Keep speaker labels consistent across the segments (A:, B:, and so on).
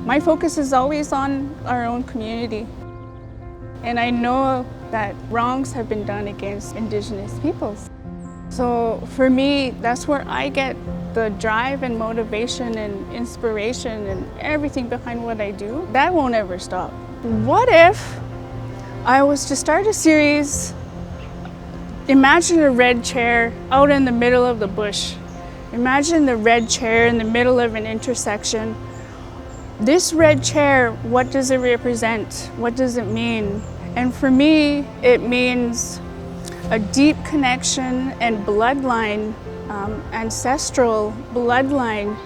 A: my focus is always on our own community. And I know that wrongs have been done against Indigenous peoples. So for me, that's where I get the drive and motivation and inspiration and everything behind what I do. That won't ever stop. What if I was to start a series? Imagine a red chair out in the middle of the bush. Imagine the red chair in the middle of an intersection. This red chair, what does it represent? What does it mean? And for me, it means a deep connection and bloodline, ancestral bloodline,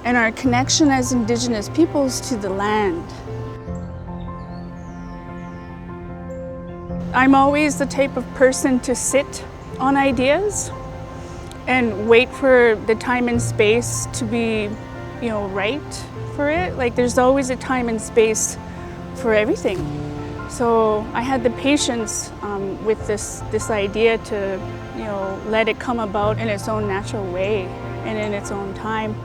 A: and our connection as Indigenous peoples to the land. I'm always the type of person to sit on ideas and wait for the time and space to be, right for it. Like there's always a time and space for everything. So I had the patience with this idea to, let it come about in its own natural way and in its own time.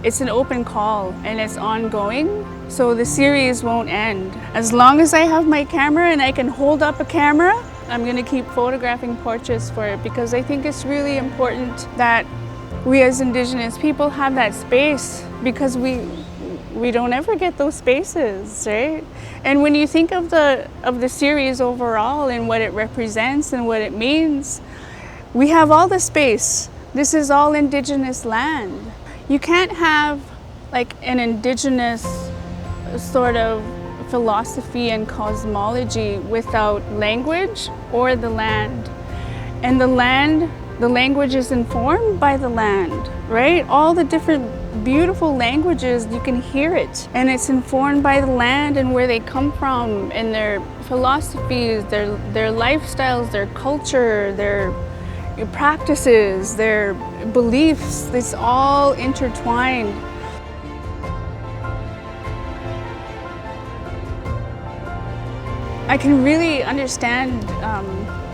A: It's an open call and it's ongoing, so the series won't end. As long as I have my camera and I can hold up a camera, I'm going to keep photographing portraits for it, because I think it's really important that we as Indigenous people have that space, because we don't ever get those spaces, right? And when you think of the series overall and what it represents and what it means, we have all the space. This is all Indigenous land. You can't have like an Indigenous sort of philosophy and cosmology without language or the land. And the language is informed by the land, right? All the different beautiful languages, you can hear it. And it's informed by the land and where they come from and their philosophies, their lifestyles, their culture, their practices, their beliefs. It's all intertwined. I can really understand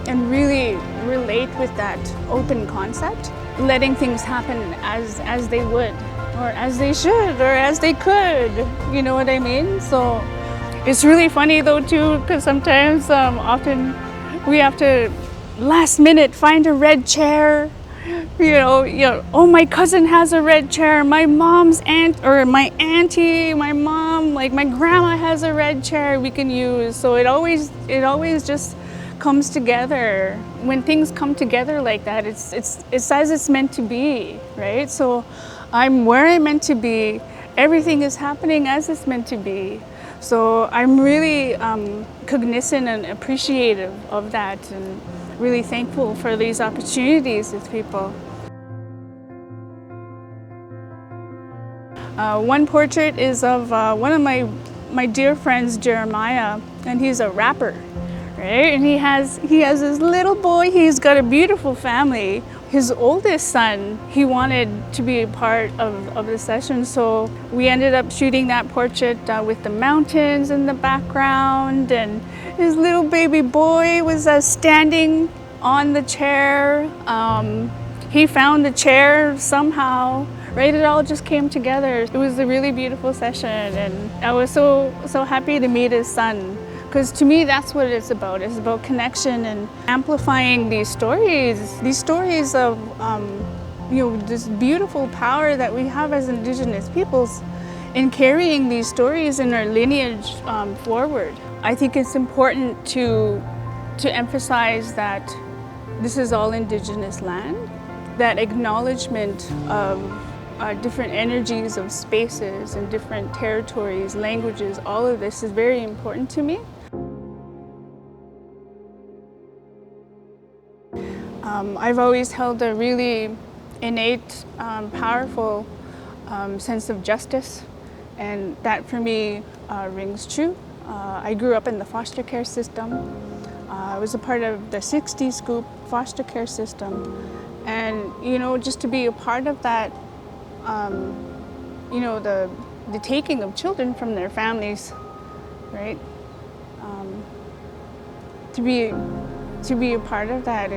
A: and really relate with that open concept, letting things happen as they would, or as they should, or as they could, you know what I mean? So it's really funny though too, because sometimes often we have to last minute find a red chair. Oh, my cousin has a red chair, my mom's aunt, or my auntie, my mom, like my grandma has a red chair we can use. So it always just comes together. When things come together like that, it's as it's meant to be, right? So I'm where I'm meant to be. Everything is happening as it's meant to be. So I'm really cognizant and appreciative of that, and really thankful for these opportunities with people. One portrait is of one of my dear friends, Jeremiah, and he's a rapper, right? And he has this little boy. He's got a beautiful family. His oldest son, he wanted to be a part of the session, so we ended up shooting that portrait with the mountains in the background, and his little baby boy was standing on the chair. He found the chair somehow, right? It all just came together. It was a really beautiful session, and I was so happy to meet his son. Because to me, that's what it's about. It's about connection and amplifying these stories of, this beautiful power that we have as Indigenous peoples in carrying these stories in our lineage forward. I think it's important to emphasize that this is all Indigenous land, that acknowledgement of different energies of spaces and different territories, languages, all of this is very important to me. I've always held a really innate, powerful sense of justice, and that for me rings true. I grew up in the foster care system. I was a part of the 60 scoop foster care system, and just to be a part of that, the taking of children from their families, right? To be a part of that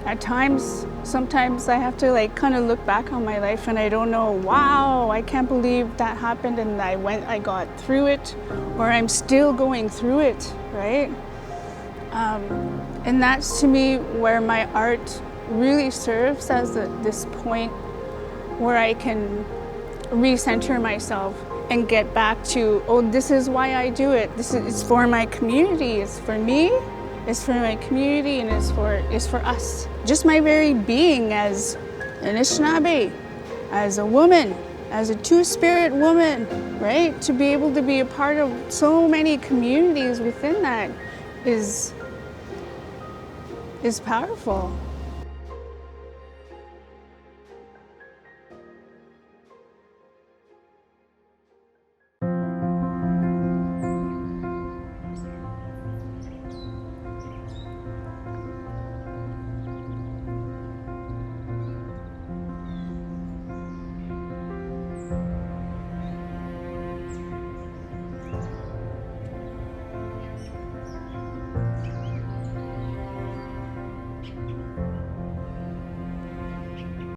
A: at times, sometimes I have to like kind of look back on my life and I don't know, wow, I can't believe that happened and I got through it, or I'm still going through it, right? And that's to me where my art really serves as this point where I can recenter myself and get back to, oh, this is why I do it. It's for my community, it's for me, it's for my community, and it's for us. Just my very being as an Anishinaabe, as a woman, as a two-spirit woman, right? To be able to be a part of so many communities within that is powerful.